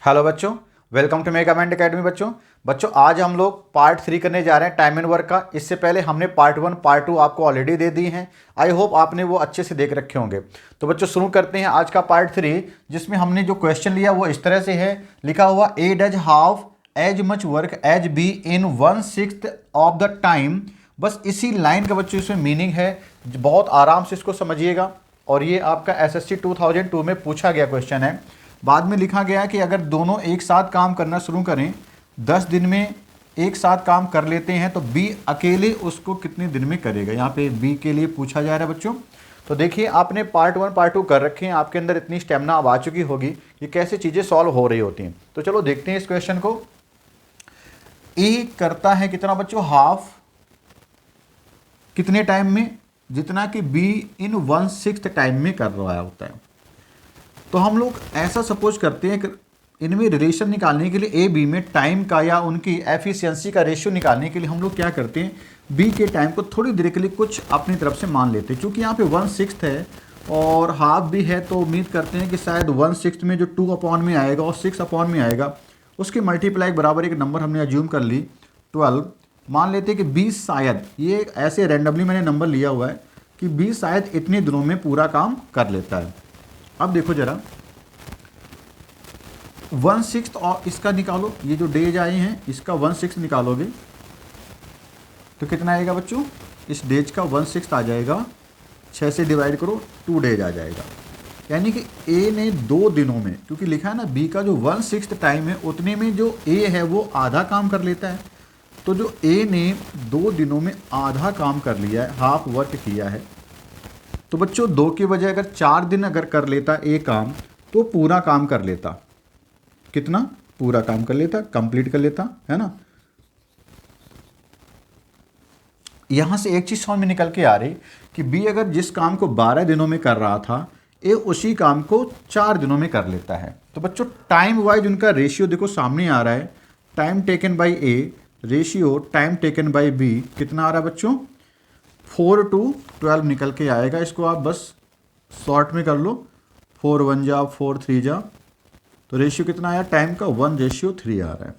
Hello बच्चों, welcome to mega mind academy. बच्चों आज हम लोग पार्ट 3 करने जा रहे हैं टाइम एंड वर्क का। इससे पहले हमने पार्ट 1 पार्ट 2 आपको ऑलरेडी दे दी हैं। आई होप आपने वो अच्छे से देख रखे होंगे। तो बच्चों शुरू करते हैं आज का पार्ट 3, जिसमें हमने जो क्वेश्चन लिया वो इस तरह से है। लिखा हुआ A does half as much work as B in 1/6 of the time. बस इसी लाइन का बच्चों इसमें मीनिंग है, बहुत आराम से इसको समझिएगा। और ये आपका एसएससी 2002 में पूछा गया क्वेश्चन है। बाद में लिखा गया कि अगर दोनों एक साथ काम करना शुरू करें, 10 दिन में एक साथ काम कर लेते हैं, तो बी अकेले उसको कितने दिन में करेगा। यहाँ पे बी के लिए पूछा जा रहा है बच्चों। तो देखिए, आपने पार्ट 1 पार्ट 2 कर रखे हैं, आपके अंदर इतनी स्टेमिना अब आ चुकी होगी कि कैसे चीज़ें सॉल्व हो रही होती हैं। तो चलो देखते हैं इस क्वेश्चन को। ए करता है कितना बच्चों, हाफ, कितने टाइम में, जितना कि बी इन 1/6 टाइम में कर रहा होता है। तो हम लोग ऐसा सपोज करते हैं कि इनमें रिलेशन निकालने के लिए ए बी में टाइम का या उनकी एफिशिएंसी का रेशियो निकालने के लिए हम लोग क्या करते हैं, बी के टाइम को थोड़ी देर के लिए कुछ अपनी तरफ से मान लेते हैं। क्योंकि यहाँ पे 1/6 है और हाफ भी है, तो उम्मीद करते हैं कि शायद 1/6 में जो 2 अपॉन में आएगा और 6 अपॉन में आएगा, उसके मल्टीप्लाई बराबर एक नंबर हमने अज्यूम कर ली 12। मान लेते हैं कि 20 शायद, ये ऐसे रैंडमली मैंने नंबर लिया हुआ है कि 20 शायद इतने दिनों में पूरा काम कर लेता है। अब देखो जरा, 1/6 और इसका निकालो, ये जो डेज आए हैं इसका 1/6 निकालोगे तो कितना आएगा बच्चों, इस डेज का 1/6 आ जाएगा, 6 से डिवाइड करो 2 डेज आ जाएगा। यानी कि ए ने 2 दिनों में, क्योंकि लिखा है ना बी का जो 1/6 टाइम है उतने में जो ए है वो आधा काम कर लेता है। तो जो ए ने 2 दिनों में आधा काम कर लिया है, हाफ वर्क किया है, तो बच्चों 2 के बजाय अगर 4 दिन अगर कर लेता ए काम, तो पूरा काम कर लेता। कितना पूरा काम कर लेता, कंप्लीट कर लेता, है ना। यहां से एक चीज समझ में निकल के आ रही कि बी अगर जिस काम को 12 दिनों में कर रहा था, ए उसी काम को 4 दिनों में कर लेता है। तो बच्चों टाइम वाइज उनका रेशियो देखो सामने आ रहा है, time taken by A ratio time taken by B कितना आ रहा है बच्चों, 4:12 निकल के आएगा। इसको आप बस शॉर्ट में कर लो, 4 1 जा 4 3 जा, तो रेशियो कितना आया टाइम का, 1:3 आ रहा है।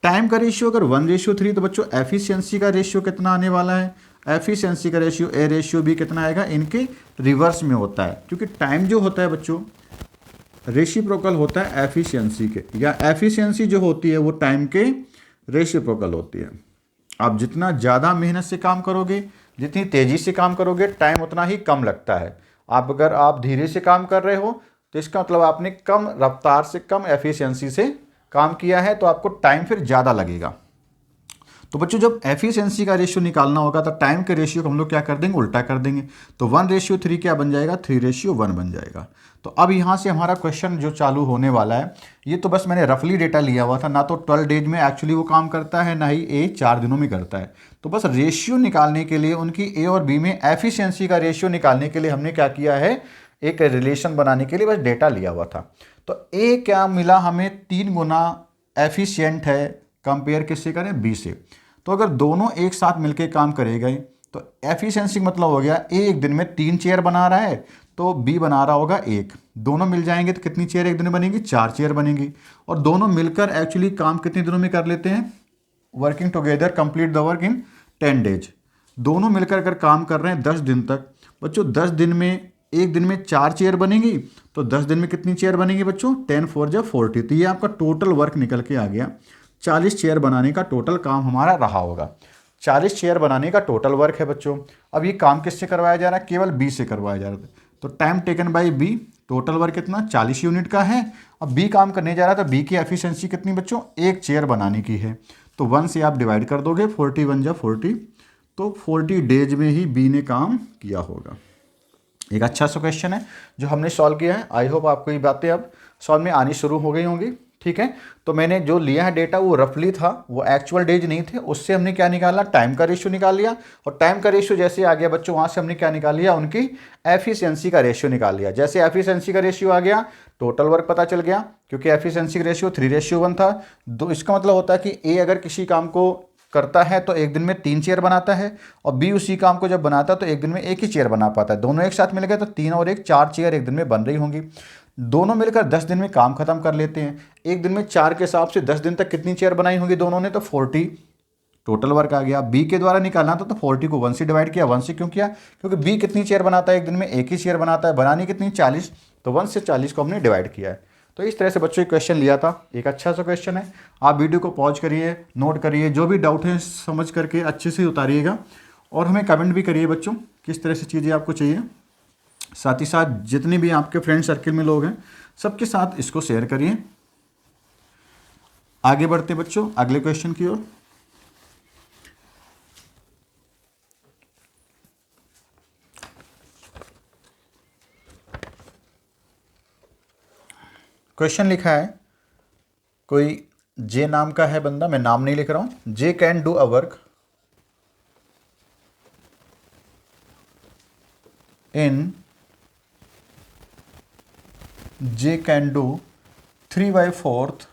टाइम का रेशियो अगर 1:3, तो बच्चों एफिशिएंसी का रेशियो कितना आने वाला है, एफिशिएंसी का रेशियो ए रेशियो भी कितना आएगा, इनके रिवर्स में होता है। क्योंकि टाइम जो होता है बच्चों रेसिप्रोकल होता है एफिशिएंसी के, या एफिशिएंसी जो होती है वो टाइम के रेसिप्रोकल होती है। आप जितना ज़्यादा मेहनत से काम करोगे, जितनी तेज़ी से काम करोगे, टाइम उतना ही कम लगता है। अगर आप धीरे से काम कर रहे हो, तो इसका मतलब आपने कम रफ्तार से, कम एफिशिएंसी से काम किया है, तो आपको टाइम फिर ज़्यादा लगेगा। तो बच्चों जब एफिशिएंसी का रेशियो निकालना होगा, तो टाइम के रेशियो को हम लोग क्या कर देंगे, उल्टा कर देंगे। तो 1:3 क्या बन जाएगा, 3:1 बन जाएगा। तो अब यहाँ से हमारा क्वेश्चन जो चालू होने वाला है, ये तो बस मैंने रफली डेटा लिया हुआ था, ना तो 12 डेज में एक्चुअली वो काम करता है, ना ही ए 4 दिनों में करता है। तो बस रेशियो निकालने के लिए, उनकी ए और बी में एफिशिएंसी का रेशियो निकालने के लिए हमने क्या किया है, एक रिलेशन बनाने के लिए बस डेटा लिया हुआ था। तो ए क्या मिला हमें, 3 गुना एफिशिएंट है, कंपेयर किससे करें, बी से। तो अगर दोनों एक साथ मिलकर काम करेगा, तो एफिशिएंसी मतलब हो गया ए एक दिन में 3 चेयर बना रहा है, तो बी बना रहा होगा 1। दोनों मिल जाएंगे तो कितनी चेयर एक दिन में बनेगी, 4 चेयर बनेगी। और दोनों मिलकर एक्चुअली काम कितने दिनों में कर लेते हैं, working together complete the work in 10 days. दोनों मिलकर अगर काम कर रहे हैं 10 दिन तक, बच्चों 10 दिन में, एक दिन में 4 चेयर बनेगी, तो 10 दिन में कितनी चेयर बनेगी बच्चों, 10 4 जा 40। तो ये आपका टोटल वर्क निकल के आ गया, 40 चेयर बनाने का टोटल काम हमारा रहा होगा। 40 चेयर बनाने का टोटल वर्क है बच्चों। अब ये काम किससे करवाया जा रहा है, केवल बी से करवाया जा रहा है। तो time taken by B, total work कितना, 40 यूनिट का है। अब बी काम करने जा रहा है, तो बी की एफिशिएंसी कितनी बच्चों, 1 चेयर बनाने की है। तो 1 से आप डिवाइड कर दोगे, 40 1 जा 40, तो 40 डेज में ही बी ने काम किया होगा। एक अच्छा सा क्वेश्चन है जो हमने सॉल्व किया है। आई होप आपको ये बातें अब सॉल्व में आनी शुरू हो गई होंगी। ठीक है, तो मैंने जो लिया है डेटा वो रफली था, वो एक्चुअल डेज नहीं थे। उससे हमने क्या निकाला, टाइम का रेशियो निकाल लिया। और टाइम का रेशियो जैसे आ गया बच्चों, वहाँ से हमने क्या निकाल लिया, उनकी एफिशिएंसी का रेशियो निकाल लिया। जैसे एफिशिएंसी का रेशियो आ गया, टोटल वर्क पता चल गया, क्योंकि एफिशिएंसी का रेशियो 3:1 था। तो इसका मतलब होता है कि ए अगर किसी काम को करता है तो एक दिन में 3 चेयर बनाता है, और बी उसी काम को जब बनाता है तो एक दिन में 1 ही चेयर बना पाता है। दोनों एक साथ मिल गए तो 3 और 1 4 चेयर एक दिन में बन रही होंगी। दोनों मिलकर 10 दिन में काम खत्म कर लेते हैं। एक दिन में 4 के हिसाब से 10 दिन तक कितनी चेयर बनाई होंगी दोनों ने, तो 40 टोटल वर्क आ गया। बी के द्वारा निकालना था तो 40 को 1 से डिवाइड किया। 1 से क्यों किया? क्योंकि बी कितनी चेयर बनाता है एक दिन में? एक ही चेयर बनाता है। बनानी कितनी? 40, तो 1 से 40 को हमने डिवाइड किया है। तो इस तरह से बच्चों एक क्वेश्चन लिया था, एक अच्छा सा क्वेश्चन है। आप वीडियो को पॉज करिए, नोट करिए, जो भी डाउट है समझ करके अच्छे से उतारिएगा और हमें कमेंट भी करिए बच्चों किस तरह से चीज़ें आपको चाहिए। साथ ही साथ जितने भी आपके फ्रेंड सर्किल में लोग हैं सबके साथ इसको शेयर करिए। आगे बढ़ते बच्चों अगले क्वेश्चन की ओर। क्वेश्चन लिखा है, कोई जे नाम का है बंदा, मैं नाम नहीं लिख रहा हूं। J can do a work in J can do 3/4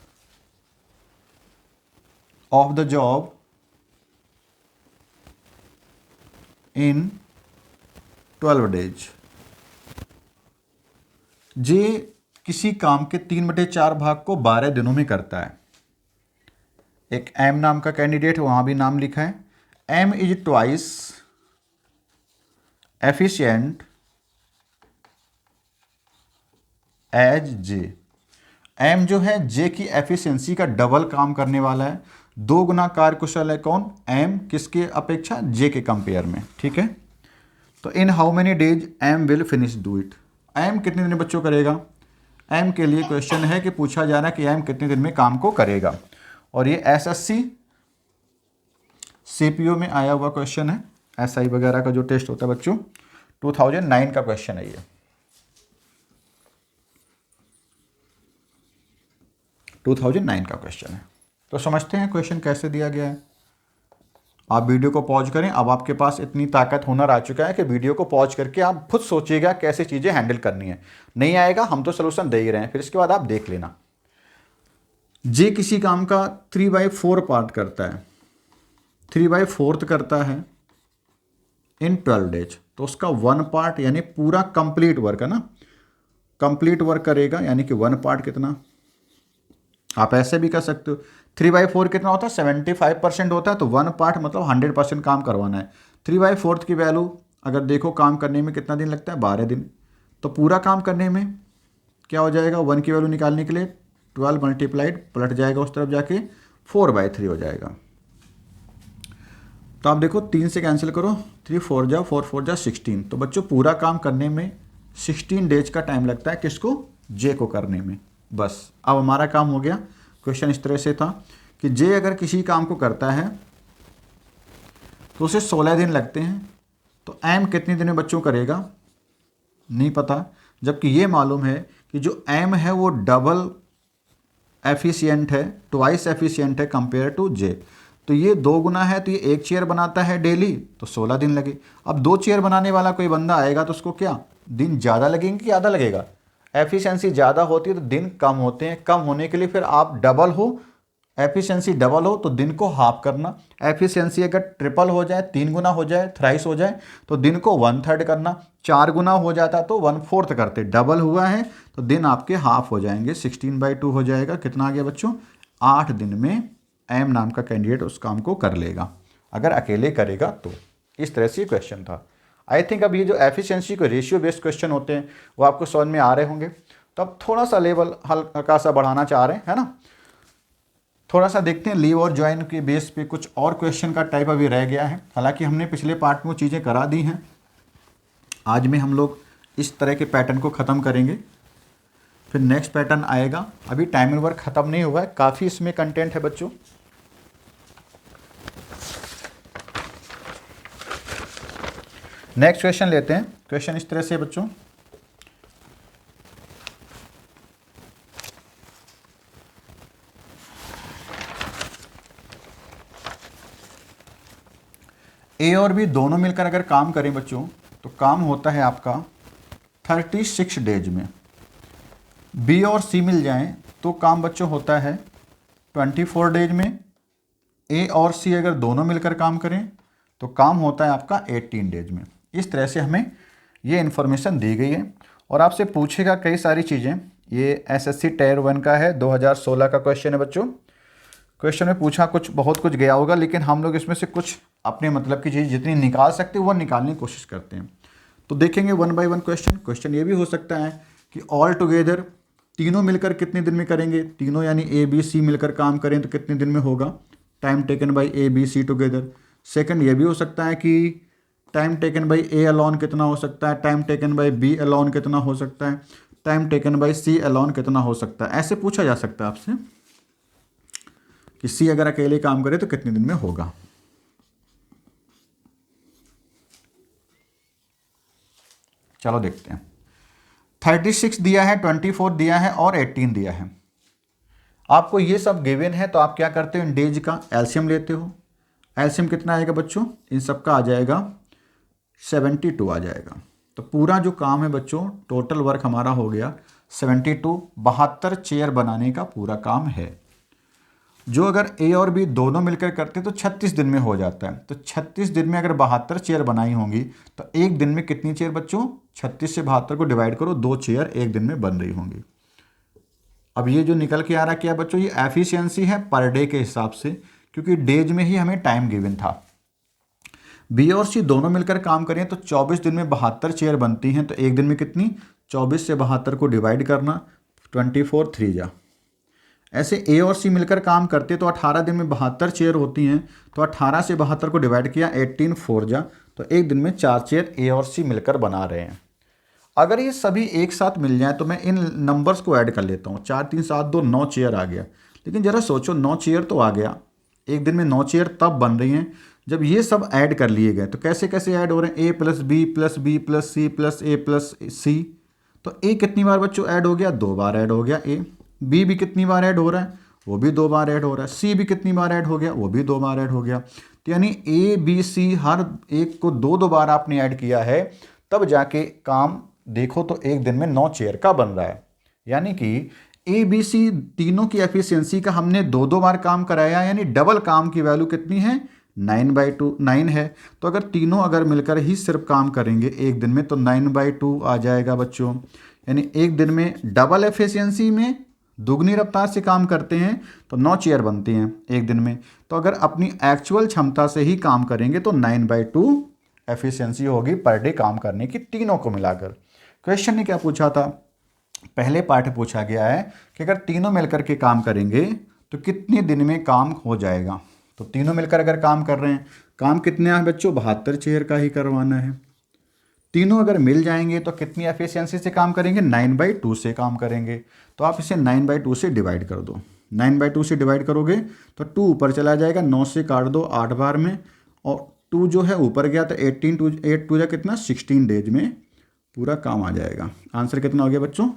of the job in 12 days। J किसी काम के 3/4 भाग को 12 दिनों में करता है। एक एम नाम का कैंडिडेट है, वहां भी नाम लिखा है। M is twice efficient as J. M जो है जे की एफिशिएंसी का डबल काम करने वाला है, 2 गुना कार्यकुशल है। कौन? एम। किसके अपेक्षा? जे के कंपेयर में। ठीक है, तो in how many days M will finish do it. M कितने दिन में बच्चों करेगा? एम के लिए क्वेश्चन है कि पूछा जा रहा है कि एम कितने दिन में काम को करेगा, और ये एसएससी सीपीओ में आया हुआ क्वेश्चन है। एसआई वगैरह का जो टेस्ट होता है बच्चों 2009 का क्वेश्चन है ये। 2009 का क्वेश्चन है। तो समझते हैं क्वेश्चन कैसे दिया गया है। आप वीडियो को पॉज करें। अब आपके पास इतनी ताकत हुनर आ चुका है कि वीडियो को पॉज करके आप खुद सोचिएगा कैसे चीज़ें हैंडल करनी है। नहीं आएगा हम तो सोल्यूशन दे ही रहे हैं, फिर इसके बाद आप देख लेना। जे किसी काम का 3/4 पार्ट करता है, 3/4 करता है इन 12 डेज, तो उसका 1 पार्ट यानी पूरा कंप्लीट वर्क है ना, कंप्लीट वर्क करेगा, यानी कि 1 पार्ट कितना। आप ऐसे भी कर सकते हो, 3/4 कितना होता है? 75% होता है, तो 1 पार्ट मतलब 100% काम करवाना है। 3/4 की वैल्यू अगर देखो काम करने में कितना दिन लगता है? 12 दिन। तो पूरा काम करने में क्या हो जाएगा? 1 की वैल्यू निकालने के लिए 12 मल्टीप्लाइड पलट जाएगा उस तरफ जाके 4/3 हो जाएगा। तो आप देखो 3 से कैंसिल करो, 3 4 जा 4 4 जा 16। तो बच्चों पूरा काम करने में 16 डेज का टाइम लगता है। किसको? जे को करने में। बस अब हमारा काम हो गया। क्वेश्चन इस तरह से था कि जे अगर किसी काम को करता है तो उसे 16 दिन लगते हैं, तो एम कितने दिन में बच्चों करेगा? नहीं पता, जबकि ये मालूम है कि जो एम है वो डबल एफिशिएंट है, ट्वाइस एफिशिएंट है कंपेयर टू जे। तो ये 2 गुना है, तो ये 1 चेयर बनाता है डेली, तो 16 दिन लगे। अब 2 चेयर बनाने वाला कोई बंदा आएगा तो उसको क्या दिन ज़्यादा लगेंगे कि आधा लगेगा? एफिशिएंसी ज़्यादा होती है तो दिन कम होते हैं। कम होने के लिए फिर आप डबल हो, एफिशिएंसी डबल हो तो दिन को हाफ करना। एफिशिएंसी अगर ट्रिपल हो जाए, 3 गुना हो जाए, थ्राइस हो जाए, तो दिन को 1/3 करना। 4 गुना हो जाता तो 1/4 करते। डबल हुआ है तो दिन आपके हाफ हो जाएंगे, 16/2 हो जाएगा। कितना आ गया बच्चों? 8 दिन में एम नाम का कैंडिडेट उस काम को कर लेगा, अगर अकेले करेगा तो। इस तरह से क्वेश्चन था। आई थिंक अब ये जो एफिशिएंसी को रेशियो बेस्ड क्वेश्चन होते हैं वो आपको समझ में आ रहे होंगे। तो अब थोड़ा सा लेवल हल्का सा बढ़ाना चाह रहे हैं, है ना। थोड़ा सा देखते हैं लीव और ज्वाइन के बेस पे कुछ और क्वेश्चन का टाइप अभी रह गया है। हालांकि हमने पिछले पार्ट में वो चीज़ें करा दी हैं। आज में हम लोग इस तरह के पैटर्न को ख़त्म करेंगे, फिर नेक्स्ट पैटर्न आएगा। अभी टाइमर वर्क ख़त्म नहीं हुआ है, काफ़ी इसमें कंटेंट है बच्चों। नेक्स्ट क्वेश्चन लेते हैं। क्वेश्चन इस तरह से बच्चों, ए और बी दोनों मिलकर अगर काम करें बच्चों तो काम होता है आपका 36 डेज में। बी और सी मिल जाएं तो काम बच्चों होता है 24 डेज में। ए और सी अगर दोनों मिलकर काम करें तो काम होता है आपका 18 डेज में। इस तरह से हमें ये इन्फॉर्मेशन दी गई है और आपसे पूछेगा कई सारी चीज़ें ये एसएससी टायर 1 का है, 2016 का क्वेश्चन है बच्चों। क्वेश्चन में पूछा कुछ बहुत कुछ गया होगा, लेकिन हम लोग इसमें से कुछ अपने मतलब की चीज़ जितनी निकाल सकते हैं वो निकालने की कोशिश करते हैं। तो देखेंगे 1 बाय 1 क्वेश्चन। क्वेश्चन ये भी हो सकता है कि ऑल टुगेदर तीनों मिलकर कितने दिन में करेंगे, तीनों यानी ए बी सी मिलकर काम करें तो कितने दिन में होगा, time taken by A B C together. Second ये भी हो सकता है कि time taken by A alone कितना हो सकता है, time taken by B alone कितना हो सकता है, time taken by C alone कितना हो सकता है। ऐसे पूछा जा सकता है आपसे कि सी अगर अकेले काम करे तो कितने दिन में होगा। चलो देखते हैं। 36 दिया है, 24 दिया है और 18 दिया है। आपको ये सब गिवन है तो आप क्या करते हो, इन डेज का एलसीएम लेते हो। एलसीएम कितना आएगा बच्चों, इन सब का आ जाएगा 72 आ जाएगा। तो पूरा जो काम है बच्चों, टोटल वर्क हमारा हो गया 72, 72 चेयर बनाने का पूरा काम है। जो अगर ए और बी दोनों मिलकर करते तो 36 दिन में हो जाता है। तो 36 दिन में अगर 72 चेयर बनाई होंगी तो एक दिन में कितनी चेयर बच्चों, 36 से 72 को डिवाइड करो, 2 चेयर एक दिन में बन रही होंगी। अब ये जो निकल के आ रहा क्या बच्चों, ये एफिशिएंसी है पर डे के हिसाब से, क्योंकि डेज में ही हमें टाइम गिवन था। बी और सी दोनों मिलकर काम करें तो 24 दिन में 72 चेयर बनती हैं। तो एक दिन में कितनी, 24 से 72 को डिवाइड करना, 24 3 जा। ऐसे ए और सी मिलकर काम करते तो 18 दिन में 72 चेयर होती हैं। तो 18 से 72 को डिवाइड किया, 18 4 जा। तो एक दिन में 4 चेयर ए और सी मिलकर बना रहे हैं। अगर ये सभी एक साथ मिल जाए तो मैं इन नंबर्स को ऐड कर लेता हूँ। 4 3 7 2 9 चेयर आ गया। लेकिन ज़रा सोचो, 9 चेयर तो आ गया, एक दिन में 9 चेयर तब बन रही हैं जब ये सब ऐड कर लिए गए। तो कैसे कैसे ऐड हो रहे हैं, A plus B plus B plus C plus A plus C. तो ए कितनी बार बच्चों ऐड हो गया, 2 बार ऐड हो गया ए। बी भी कितनी बार ऐड हो रहा है, वो भी 2 बार ऐड हो रहा है। सी भी कितनी बार ऐड हो गया, वो भी 2 बार ऐड हो गया। तो यानी ए बी सी हर एक को 2 बार आपने ऐड किया है, तब जाके काम देखो तो एक दिन में 9 चेयर का बन रहा है। यानी कि ए बी सी तीनों की एफिशिएंसी का हमने 2 बार काम कराया, यानी डबल काम की वैल्यू कितनी है, 9/2 9 है। तो अगर तीनों अगर मिलकर ही सिर्फ काम करेंगे एक दिन में तो 9/2 आ जाएगा बच्चों। यानी एक दिन में डबल एफिशिएंसी में दुगनी रफ्तार से काम करते हैं तो 9 चेयर बनती हैं एक दिन में। तो अगर अपनी एक्चुअल क्षमता से ही काम करेंगे तो 9/2 एफिशिएंसी होगी पर डे काम करने की, तीनों को मिलाकर। क्वेश्चन ने क्या पूछा था, पहले पार्ट पूछा गया है कि अगर तीनों मिलकर के काम करेंगे तो कितने दिन में काम हो जाएगा। तो तीनों मिलकर अगर काम कर रहे हैं, काम कितने है बच्चों, 72 चेयर का ही करवाना है। तीनों अगर मिल जाएंगे तो कितनी एफिशिएंसी से काम करेंगे, 9/2 से काम करेंगे। तो आप इसे 9/2 से डिवाइड कर दो। 9/2 से डिवाइड करोगे तो 2 ऊपर चला जाएगा, 9 से काट दो 8 बार में, और 2 जो है ऊपर गया तो 8 2 जा कितना, 16 डेज में पूरा काम आ जाएगा। आंसर कितना हो गया बच्चों,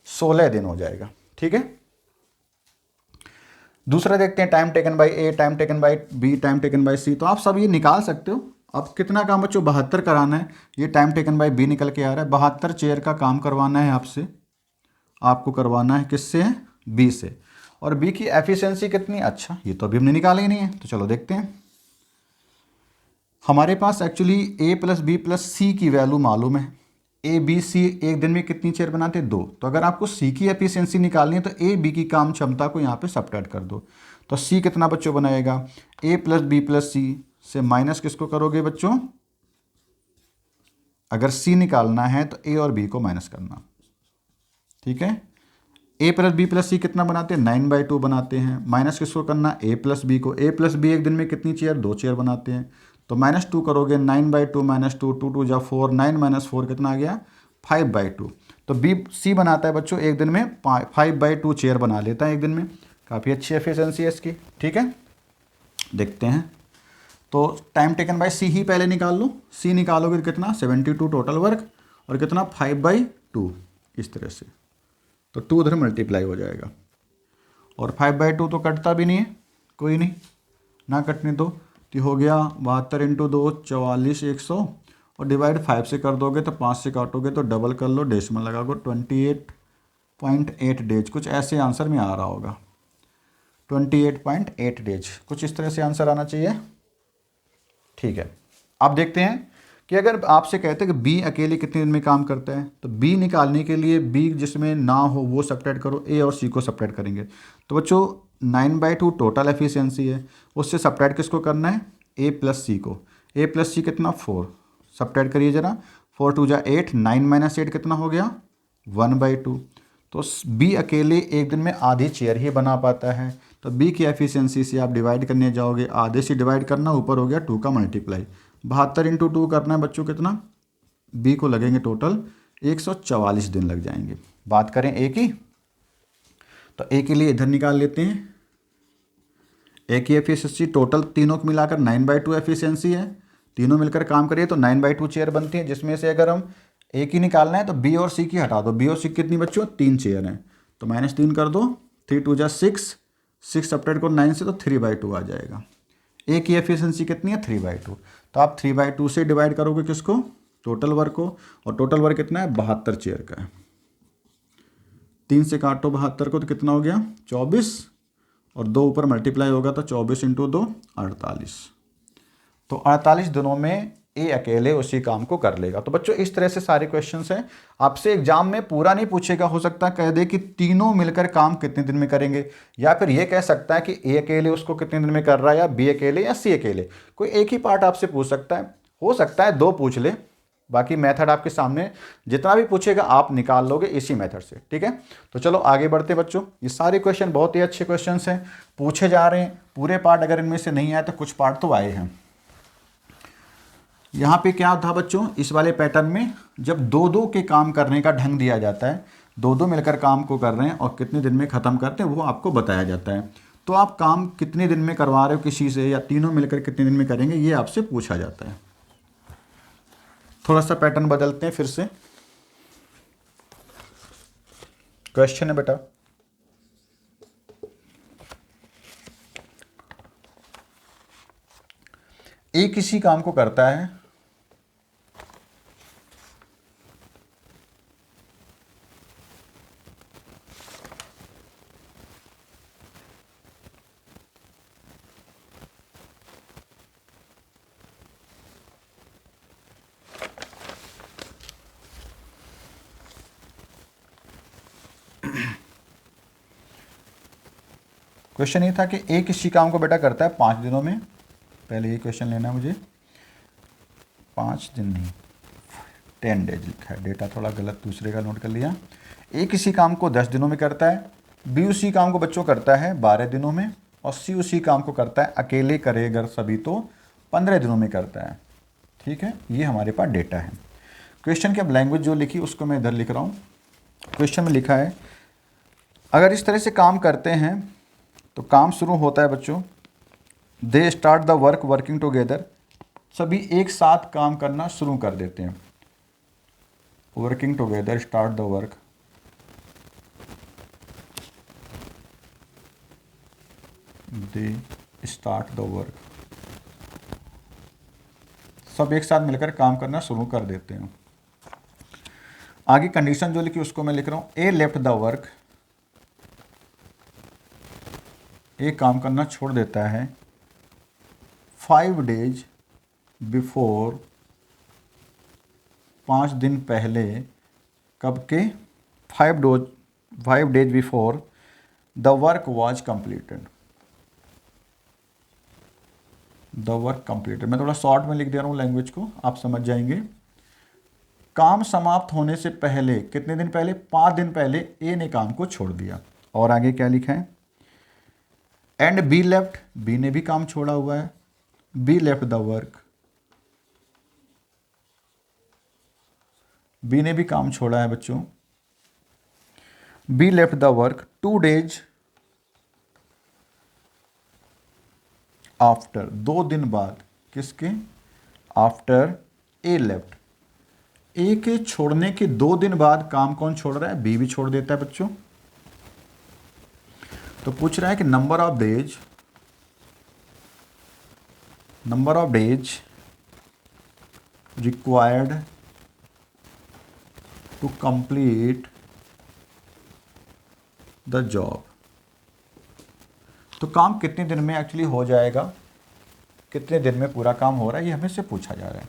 16 दिन हो जाएगा। ठीक है, दूसरा देखते हैं, time taken by A, time taken by B, time taken by C. तो आप सब ये निकाल सकते हो। अब कितना काम बच्चों, 72 कराना है। ये टाइम टेकन बाय बी निकल के आ रहा है, 72 चेयर का काम करवाना है आपसे, आपको करवाना है किससे, बी से। और बी की एफिशिएंसी कितनी, अच्छा ये तो अभी हमने निकाला ही नहीं है, तो चलो देखते हैं। हमारे पास एक्चुअली ए प्लस बी प्लस सी की वैल्यू मालूम है। ए बी सी एक दिन में कितनी चेयर बनाते हैं, 2। तो अगर आपको सी की एफिशिएंसी निकालनी है तो ए बी की काम क्षमता को यहाँ पे सब्ट्रैक्ट कर दो। तो सी कितना बच्चों बनाएगा, ए प्लस बी प्लस सी से माइनस किसको करोगे बच्चों, अगर सी निकालना है तो ए और बी को माइनस करना। ठीक है, ए प्लस बी प्लस सी कितना बनाते हैं, 9/2 बनाते हैं। माइनस किसको करना, ए प्लस बी को। ए प्लस बी एक दिन में कितनी चेयर, 2 चेयर बनाते हैं। तो -2 करोगे, 9/2 -2 2 2 जा 4, 9 - 4 कितना आ गया, 5/2। तो बी सी बनाता है बच्चों एक दिन में 5/2 चेयर बना लेता है एक दिन में। काफ़ी अच्छी एफिशिएंसी है इसकी। ठीक है, देखते हैं। तो टाइम टेकन बाय सी ही पहले निकाल लो। सी निकालोगे तो कितना, 72 टोटल वर्क, और कितना 5/2 इस तरह से। तो 2 उधर मल्टीप्लाई हो जाएगा, और 5/2 तो कटता भी नहीं है, कोई नहीं, ना कटने दो। तो हो गया 72 × 2 44 100, और डिवाइड 5 से कर दोगे तो 5 से काटोगे तो डबल कर लो, डेसिमल लगा दो, 28.8 डेज। कुछ ऐसे आंसर में आ रहा होगा, 28.8 डेज, कुछ इस तरह से आंसर आना चाहिए। ठीक है, अब देखते हैं कि अगर आपसे कहते हैं कि बी अकेले कितने दिन में काम करता है, तो बी निकालने के लिए बी जिसमें ना हो वो सब्ट्रैक्ट करो, ए और सी को सब्ट्रैक्ट करेंगे। तो बच्चों 9/2 टोटल एफिशिएंसी है, उससे सब्ट्रैक्ट किसको करना है, ए प्लस सी को। ए प्लस सी कितना 4, सब्ट्रैक्ट करिए जरा, 4 2 जा 8, 9 - 8 कितना हो गया 1/2। तो बी अकेले एक दिन में आधी चेयर ही बना पाता है। तो बी की एफिशिएंसी से आप डिवाइड करने जाओगे, आधे से डिवाइड करना, ऊपर हो गया 2 का मल्टीप्लाई, 72 × 2 करना है बच्चों, कितना बी को लगेंगे टोटल 144 दिन लग जाएंगे। बात करें ए की, तो ए के लिए इधर निकाल लेते हैं। ए की एफिशिएंसी टोटल तीनों को मिलाकर 9/2 एफिशिएंसी है, तीनों मिलकर काम करिए तो 9/2 चेयर बनती है, जिसमें से अगर हम ए की निकालना है तो बी और सी की हटा दो। बी और सी कितनी बच्चों 3 चेयर हैं, तो -3 कर दो, 3 2 जा 6, 6 सब्ट्रैक्ट करो 9 से तो 3/2 आ जाएगा। ए की एफिशिएंसी कितनी है 3/2, तो आप 3/2 से डिवाइड करोगे किसको, टोटल वर्क को, और टोटल वर्क कितना है 72 चेयर का है। 3 से काटो 72 को तो कितना हो गया 24, और 2 ऊपर मल्टीप्लाई होगा तो 24 × 2 48। तो 48 दिनों में ए अकेले उसी काम को कर लेगा। तो बच्चों इस तरह से सारे क्वेश्चंस हैं। आपसे एग्जाम में पूरा नहीं पूछेगा, हो सकता है कह दे कि तीनों मिलकर काम कितने दिन में करेंगे, या फिर ये कह सकता है कि ए अकेले उसको कितने दिन में कर रहा है, या बी अकेले या सी अकेले, कोई एक ही पार्ट आपसे पूछ सकता है। हो सकता है 2 पूछ ले, बाकी मेथड आपके सामने जितना भी पूछेगा आप निकाल लोगे इसी मेथड से, ठीक है। तो चलो आगे बढ़ते बच्चों, ये सारे क्वेश्चन बहुत ही अच्छे क्वेश्चन हैं, पूछे जा रहे हैं। पूरे पार्ट अगर इनमें से नहीं आए तो कुछ पार्ट तो आए हैं। यहाँ पे क्या था बच्चों, इस वाले पैटर्न में जब 2-2 के काम करने का ढंग दिया जाता है, 2-2 मिलकर काम को कर रहे हैं और कितने दिन में ख़त्म करते हैं वो आपको बताया जाता है। तो आप काम कितने दिन में करवा रहे हो किसी से, या तीनों मिलकर कितने दिन में करेंगे, ये आपसे पूछा जाता है। थोड़ा सा पैटर्न बदलते हैं फिर से। क्वेश्चन है बेटा, ए किसी काम को करता है, क्वेश्चन ये था कि ए किसी काम को बेटा करता है 5 दिनों में। पहले ये क्वेश्चन लेना है मुझे, 5 दिन नहीं 10 डेज लिखा है, डेटा थोड़ा गलत दूसरे का नोट कर लिया। ए किसी काम को 10 दिनों में करता है, बी उसी काम को बच्चों करता है 12 दिनों में, और सी उसी काम को करता है अकेले करे अगर सभी तो 15 दिनों में करता है, ठीक है। ये हमारे पास डेटा है। क्वेश्चन की अब लैंग्वेज जो लिखी उसको मैं इधर लिख रहा हूँ। क्वेश्चन में लिखा है अगर इस तरह से काम करते हैं तो काम शुरू होता है बच्चों, they start the work working together, सभी एक साथ काम करना शुरू कर देते हैं। Working together start the work, they start the work, सब एक साथ मिलकर काम करना शुरू कर देते हैं। आगे कंडीशन जो लिखी उसको मैं लिख रहा हूँ, ए लेफ्ट द वर्क, ए काम करना छोड़ देता है 5 डेज बिफोर, 5 दिन पहले, कब के 5 days before the work was completed, the work completed. मैं थोड़ा शॉर्ट में लिख दे रहा हूँ लैंग्वेज को, आप समझ जाएंगे। काम समाप्त होने से पहले, कितने दिन पहले 5 दिन पहले ए ने काम को छोड़ दिया। और आगे क्या लिखा है, एंड बी लेफ्ट, बी ने भी काम छोड़ा हुआ है, B left the work, B ने भी काम छोड़ा है बच्चों, B left the work 2 days after, 2 दिन बाद, किसके, आफ्टर ए लेफ्ट, ए के छोड़ने के 2 दिन बाद काम कौन छोड़ रहा है, बी भी छोड़ देता है बच्चों। तो पूछ रहा है कि number of days required to complete the job, तो काम कितने दिन में एक्चुअली हो जाएगा, कितने दिन में पूरा काम हो रहा है, ये हमें से पूछा जा रहा है।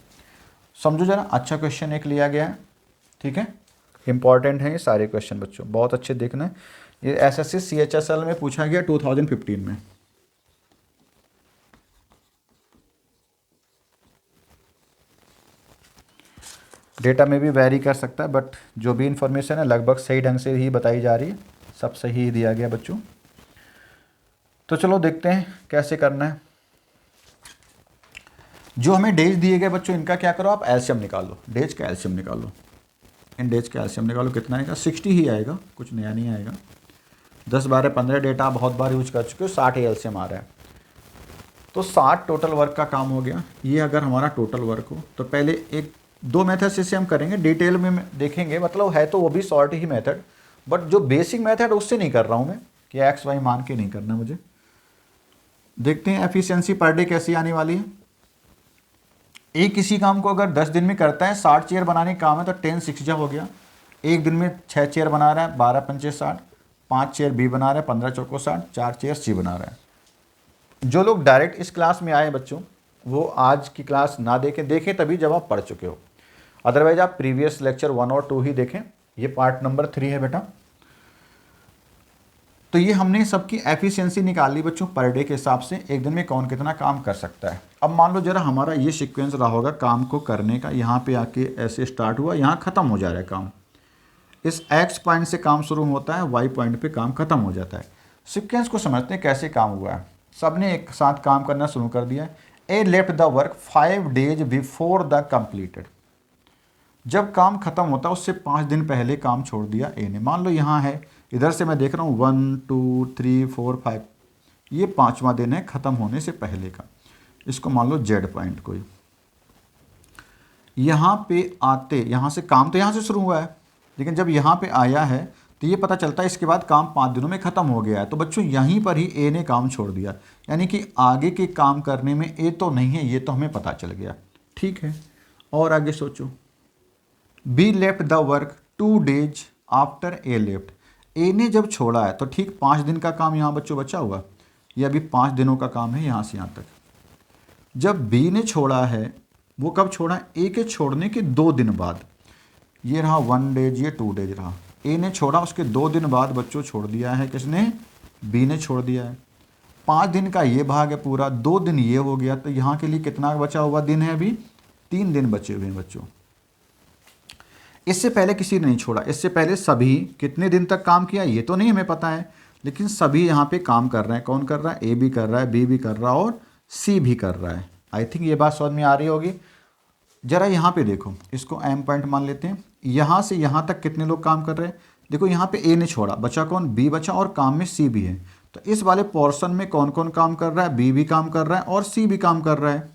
समझो जरा, अच्छा क्वेश्चन एक लिया गया है, ठीक है, इंपॉर्टेंट है ये सारे क्वेश्चन बच्चों, बहुत अच्छे देखना है। ये एसएससी सीएचएसएल में पूछा गया 2015 में। डेटा में भी वैरी कर सकता है, बट जो भी इंफॉर्मेशन है लगभग सही ढंग से ही बताई जा रही है, सब सही ही दिया गया बच्चों। तो चलो देखते हैं कैसे करना है। जो हमें डेज दिए गए बच्चों, इनका क्या करो, आप एलसीएम निकाल लो, डेज का एलसीएम निकालो, इन डेज का एलसीएम निकालो, कितना आएगा, 60 ही आएगा, कुछ नया नहीं आएगा। 10 12 15 डेटा बहुत बार यूज कर चुके हो, 60 एलसीएम आ रहा है, तो 60 टोटल वर्क का काम हो गया। ये अगर हमारा टोटल वर्क हो तो पहले एक दो मेथड से हम करेंगे, डिटेल में देखेंगे, मतलब है तो वो भी शॉर्ट ही मेथड, बट जो बेसिक मेथड उससे नहीं कर रहा हूँ मैं, कि एक्स वाई मान के नहीं करना मुझे। देखते हैं एफिशिएंसी पर डे कैसी आने वाली है। एक किसी काम को अगर 10 दिन में करता है, 60 चेयर बनाने का काम है, तो 10 6 हो गया। एक दिन में 6 चेयर बना रहा है, 12 पंचे 60, 5 चेयर बी बना रहा है, 15 चौको 60, 4 चेयर सी बना रहा है। जो लोग डायरेक्ट इस क्लास में आए बच्चों, वो आज की क्लास ना देखें तभी जब आप पढ़ चुके हो, अदरवाइज आप प्रीवियस लेक्चर 1 और 2 ही देखें। ये पार्ट नंबर 3 है बेटा। तो ये हमने सबकी एफिशिएंसी निकाल ली बच्चों पर डे के हिसाब से, एक दिन में कौन कितना काम कर सकता है। अब मान लो जरा हमारा ये सीक्वेंस रहा होगा काम को करने का, यहाँ पे आके ऐसे स्टार्ट हुआ, यहाँ ख़त्म हो जा रहा है काम, इस एक्स पॉइंट से काम शुरू होता है, वाई पॉइंट पे काम खत्म हो जाता है। सीक्वेंस को समझते हैं कैसे काम हुआ है। सबने एक साथ काम करना शुरू कर दिया। A left the work 5 days before the completed. जब काम खत्म होता है उससे 5 दिन पहले काम छोड़ दिया ए ने। मान लो यहाँ है, इधर से मैं देख रहा हूँ 1 2 3 4 5, ये 5वां दिन है खत्म होने से पहले का। इसको मान लो जेड पॉइंट कोई। यहाँ पे आते, यहाँ से काम तो यहाँ से शुरू हुआ है, लेकिन जब यहाँ पे आया है तो ये पता चलता है इसके बाद काम 5 दिनों में ख़त्म हो गया है। तो बच्चों यहीं पर ही ए ने काम छोड़ दिया, यानी कि आगे के काम करने में ए तो नहीं है, ये तो हमें पता चल गया। ठीक है, और आगे सोचो। B left the work 2 days after A left. A ने जब छोड़ा है तो ठीक 5 दिन का काम यहाँ बच्चों बचा हुआ, ये अभी 5 दिनों का काम है यहाँ से यहाँ तक। जब बी ने छोड़ा है, वो कब छोड़ा, ए के छोड़ने के 2 दिन बाद। ये रहा 1 day, ये 2 days रहा। ए ने छोड़ा, उसके 2 दिन बाद बच्चों छोड़ दिया है किसने, बी ने छोड़ दिया है। 5 दिन का ये भाग है पूरा, 2 दिन ये हो गया, तो यहाँ के लिए कितना बचा हुआ दिन है, अभी 3 दिन बचे हुए हैं बच्चों। इससे पहले किसी ने नहीं छोड़ा, इससे पहले सभी कितने दिन तक काम किया ये तो नहीं हमें पता है, लेकिन सभी यहाँ पे काम कर रहे हैं। कौन कर रहा है, ए भी कर रहा है, बी भी कर रहा है और सी भी कर रहा है। आई थिंक ये बात समझ में आ रही होगी। जरा यहाँ पे देखो, इसको एम पॉइंट मान लेते हैं। यहाँ से यहाँ तक कितने लोग काम कर रहे हैं, देखो यहाँ पे ए ने छोड़ा, बचा कौन, बी बचा, और काम में सी भी है। तो इस वाले पोर्शन में कौन कौन काम कर रहा है, बी भी काम कर रहा है और सी भी काम कर रहा है।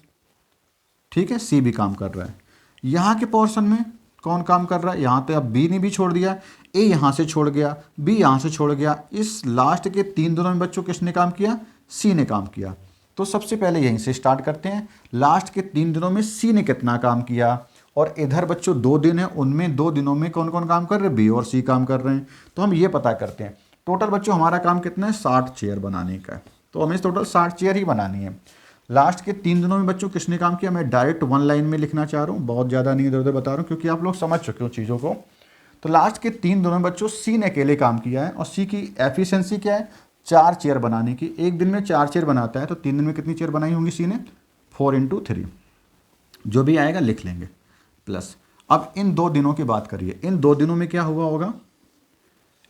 ठीक है, सी भी काम कर रहा है। यहाँ के पोर्शन में कौन काम कर रहा है, यहाँ तो अब बी ने भी छोड़ दिया, ए यहाँ से छोड़ गया, बी यहाँ से छोड़ गया। इस लास्ट के 3 दिनों में बच्चों किसने काम किया, सी ने काम किया। तो सबसे पहले यहीं से स्टार्ट करते हैं, लास्ट के 3 दिनों में सी ने कितना काम किया, और इधर बच्चों 2 दिन है, उनमें 2 दिनों में कौन कौन काम कर रहे हैं, बी और सी काम कर रहे हैं। तो हम ये पता करते हैं टोटल बच्चों हमारा काम कितना है, 60 चेयर बनाने का है। तो हमें टोटल 60 चेयर ही बनानी है। लास्ट के 3 दिनों में बच्चों किसने काम किया, मैं डायरेक्ट 1 लाइन में लिखना चाह रहा हूँ, बहुत ज़्यादा नहीं इधर उधर बता रहा हूँ, क्योंकि आप लोग समझ चुके हो चीज़ों को। तो लास्ट के 3 दिनों में बच्चों सी ने अकेले काम किया है, और सी की एफिशिएंसी क्या है, 4 चेयर बनाने की। एक दिन में 4 चेयर बनाता है, तो 3 दिन में कितनी चेयर बनाई होंगी सी ने, 4 × 3, जो भी आएगा लिख लेंगे प्लस। अब इन 2 दिनों की बात करिए, इन 2 दिनों में क्या हुआ होगा,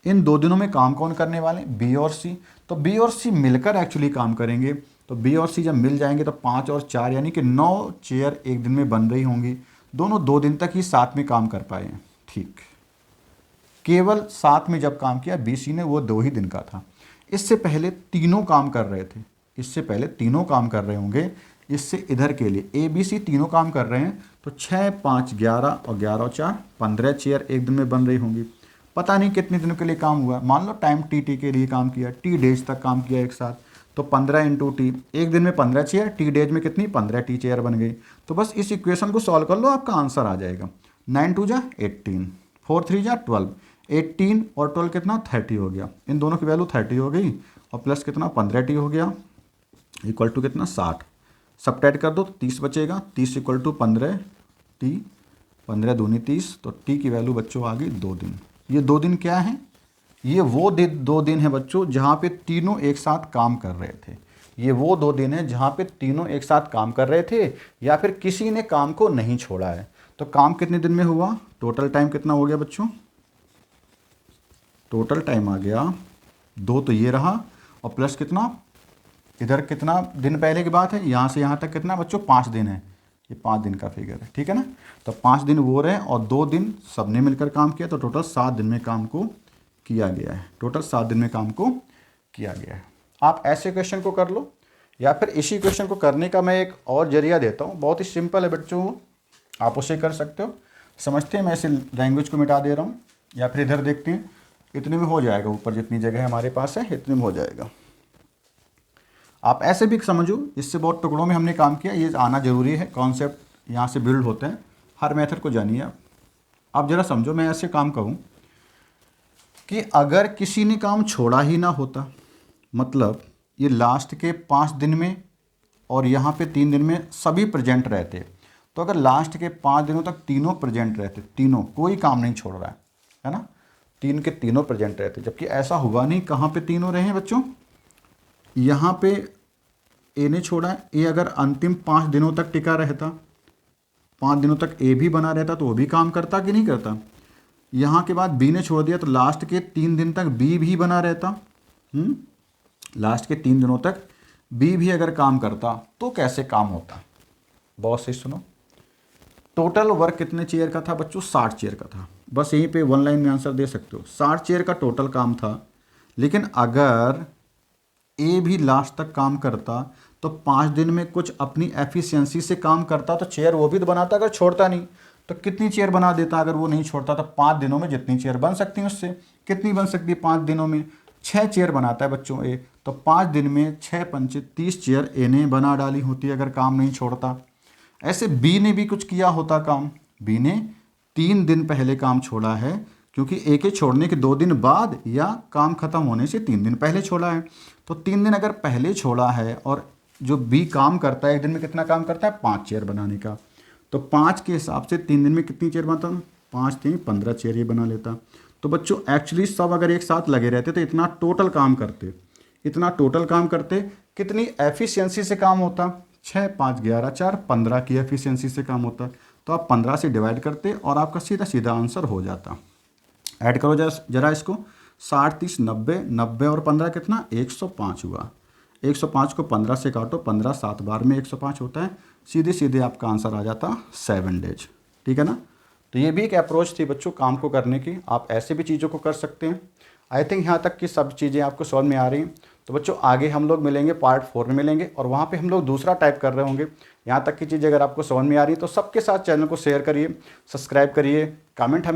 इन 2 दिनों में काम कौन करने वाले, बी और सी। तो बी और सी मिलकर एक्चुअली काम करेंगे। तो बी और सी जब मिल जाएंगे तो 5 और 4 यानी कि 9 चेयर एक दिन में बन रही होंगी। दोनों 2 दिन तक ही साथ में काम कर पाए हैं। ठीक, केवल साथ में जब काम किया बी सी ने, वो 2 ही दिन का था। इससे पहले तीनों काम कर रहे थे, इससे पहले तीनों काम कर रहे होंगे। इससे इधर के लिए ए बी सी तीनों काम कर रहे हैं, तो 6 5 11 और 11 और 4 15 चेयर एक दिन में बन रही होंगी। पता नहीं कितने दिनों के लिए काम हुआ, मान लो टाइम टी के लिए काम किया, टी डेज तक काम किया एक साथ, तो 15 × टी, एक दिन में 15 चेयर, टी डेज में कितनी 15 टी चेयर बन गई। तो बस इस इक्वेशन को सॉल्व कर लो, आपका आंसर आ जाएगा। 9 2 = 18, 4 3 = 12, 18 और 12 कितना 30 हो गया। इन दोनों की वैल्यू 30 हो गई, और प्लस कितना 15 टी हो गया, इक्वल टू कितना 60। सबट्रैक्ट कर दो तो 30 बचेगा, 30 = 15 टी, 15 दूनी 30, तो टी की वैल्यू बच्चों आ गई 2 दिन। ये 2 दिन क्या है? ये वो 2 दिन है बच्चों जहाँ पे तीनों एक साथ काम कर रहे थे। ये वो 2 दिन है जहाँ पे तीनों एक साथ काम कर रहे थे या फिर किसी ने काम को नहीं छोड़ा है। तो काम कितने दिन में हुआ? टोटल टाइम कितना हो गया बच्चों? टोटल टाइम आ गया 2, तो ये रहा, और प्लस कितना, इधर कितना दिन पहले की बात है, यहाँ से यहाँ तक कितना बच्चों? 5 दिन है। ये 5 दिन का फिगर है, ठीक है ना। तो 5 दिन वो रहे और 2 दिन सबने मिलकर काम किया, तो टोटल 7 दिन में काम को किया गया है। टोटल 7 दिन में काम को किया गया है। आप ऐसे क्वेश्चन को कर लो, या फिर इसी क्वेश्चन को करने का मैं एक और जरिया देता हूँ, बहुत ही सिंपल है बच्चों, आप उसे कर सकते हो। समझते हैं मैं इसे लैंग्वेज को मिटा दे रहा हूँ, या फिर इधर देखते हैं, इतने में हो जाएगा, ऊपर जितनी जगह हमारे पास है इतने में हो जाएगा। आप ऐसे भी समझो, इससे बहुत टुकड़ों में हमने काम किया, ये आना जरूरी है, कॉन्सेप्ट यहाँ से बिल्ड होते हैं, हर मेथड को जानिए आप। अब जरा समझो, मैं ऐसे काम कहूँ कि अगर किसी ने काम छोड़ा ही ना होता, मतलब ये लास्ट के 5 दिन में और यहाँ पे 3 दिन में सभी प्रेजेंट रहते, तो अगर लास्ट के 5 दिनों तक तीनों प्रेजेंट रहते, तीनों, कोई काम नहीं छोड़ रहा है ना, 3 के तीनों प्रेजेंट रहते, जबकि ऐसा हुआ नहीं। कहाँ पे तीनों रहे हैं बच्चों? यहाँ पे ए ने छोड़ा है, ए अगर अंतिम 5 दिनों तक टिका रहता, 5 दिनों तक ए भी बना रहता, तो वो भी काम करता कि नहीं करता। यहाँ के बाद बी ने छोड़ दिया, तो लास्ट के 3 दिन तक बी भी बना रहता। लास्ट के 3 दिनों तक बी भी अगर काम करता तो कैसे काम होता? बहुत सही सुनो, टोटल वर्क कितने चेयर का था बच्चों? 60 चेयर का था। बस यहीं पे 1 लाइन में आंसर दे सकते हो, 60 चेयर का टोटल काम था। लेकिन अगर ए भी लास्ट तक काम करता तो 5 दिन में कुछ अपनी एफिशिएंसी से काम करता, तो चेयर वो भी तो बनाता, अगर छोड़ता नहीं तो कितनी चेयर बना देता? अगर वो नहीं छोड़ता तो 5 दिनों में जितनी चेयर बन सकती है उससे कितनी बन सकती है? 5 दिनों में 6 चेयर बनाता है बच्चों ए, तो 5 दिन में 6 पंचे 30 चेयर ए ने बना डाली होती अगर काम नहीं छोड़ता। ऐसे बी ने भी कुछ किया होता काम, बी ने 3 दिन पहले काम छोड़ा है, क्योंकि ए के छोड़ने के 2 दिन बाद या काम खत्म होने से 3 दिन पहले छोड़ा है। तो 3 दिन अगर पहले छोड़ा है, और जो बी काम करता है एक दिन में कितना काम करता है? 5 चेयर बनाने का, तो 5 के हिसाब से 3 दिन में कितनी चेयर बनता? 5 3 15 चेयर ये बना लेता। तो बच्चों एक्चुअली सब अगर एक साथ लगे रहते तो इतना टोटल काम करते, इतना टोटल काम करते, कितनी एफिशिएंसी से काम होता? 6 5 11 4 15 की एफिशिएंसी से काम होता। तो आप 15 से डिवाइड करते और आपका सीधा सीधा आंसर हो जाता। ऐड करो जरा इसको, 60 30 90, 90 और 15 कितना? 105 हुआ। 105 को 15 से काटो, 15 7 बार में 105 होता है, सीधे सीधे आपका आंसर आ जाता 7 डेज। ठीक है ना। तो ये भी एक अप्रोच थी बच्चों काम को करने की, आप ऐसे भी चीज़ों को कर सकते हैं। आई थिंक यहाँ तक की सब चीज़ें आपको समझ में आ रही हैं। तो बच्चों आगे हम लोग मिलेंगे, पार्ट 4 में मिलेंगे, और वहाँ पे हम लोग दूसरा टाइप कर रहे होंगे। यहाँ तक की चीज़ें अगर आपको समझ में आ रही है तो सबके साथ चैनल को शेयर करिए, सब्सक्राइब करिए, कमेंट